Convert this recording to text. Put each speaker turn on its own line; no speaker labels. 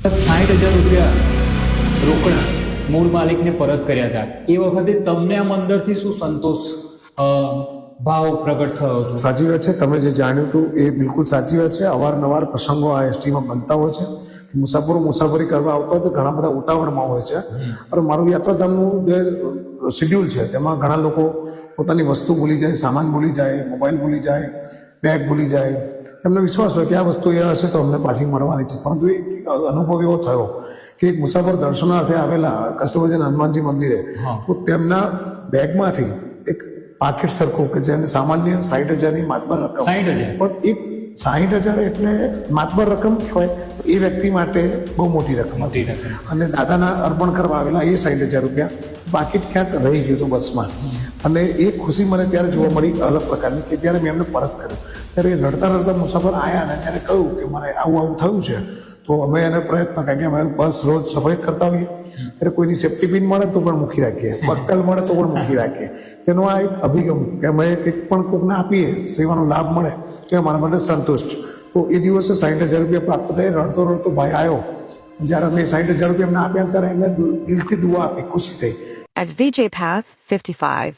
₹60,000 રોકડા મૂળ માલિકને પરત કર્યા હતા. એ વખતે તમને આમ અંદરથી શું સંતોષ ભાવ પ્રગટ થયો હતો?
સાચી વાત છે, તમે જે જાણ્યું હતું એ બિલકુલ સાચી વાત છે. અવારનવાર પ્રસંગો આ એસટીમાં બનતા હોય છે. મુસાફરો મુસાફરી કરવા આવતા હોય તો ઘણા બધા ઉતાવળમાં હોય છે. અને મારું યાત્રાધામનું જે શેડ્યુલ છે તેમાં ઘણા લોકો પોતાની વસ્તુ ભૂલી જાય, સામાન ભૂલી જાય, મોબાઈલ ભૂલી જાય, બેગ ભૂલી જાય. એમને વિશ્વાસ હોય કે આ વસ્તુ એ હશે તો અમને પાછી મળવાની છે. પરંતુ એક અનુભવ એવો થયો કે એક મુસાફર દર્શનાર્થે આવેલા કષ્ટભંજન હનુમાનજી મંદિરે, તો તેમના બેગમાંથી એક પાકીટ સરખું કે જેને સામાન્ય 60,000ની માતબર રકમ,
60,000
પણ એક 60,000 એટલે માતબર રકમ કહેવાય, એ વ્યક્તિ માટે બહુ મોટી રકમ હતી. અને દાદાના અર્પણ કરવા આવેલા એ ₹60,000 પાકીટ ક્યાંક રહી ગયું હતું બસમાં. અને એ ખુશી મને ત્યારે જોવા મળી અલગ પ્રકારની, કે જ્યારે મેં એમને પરત કર્યું ત્યારે રડતા રડતા મુસાફર આવ્યા અને ત્યારે કહ્યું કે મારે આવું આવું થયું છે. તો અમે એને પ્રયત્ન, કારણ કે અમે બસ રોજ સફાઈ કરતા હોઈએ ત્યારે કોઈની સેફ્ટી પિન મળે તો પણ મૂકી રાખીએ, બક્કલ મળે તો પણ મૂકી રાખીએ. તેનો આ એક અભિગમ કે અમે કંઈક પણ કોઈને આપીએ, સેવાનો લાભ મળે તો એ મારા માટે સંતુષ્ટ. તો એ દિવસે ₹60,000 પ્રાપ્ત થઈ. રડતો રડતો ભાઈ આવ્યો. જ્યારે અમે ₹60,000 એમને આપ્યા ત્યારે એમને દિલથી દુઆ આપી, ખુશી થઈ.
At Vijay Path 55.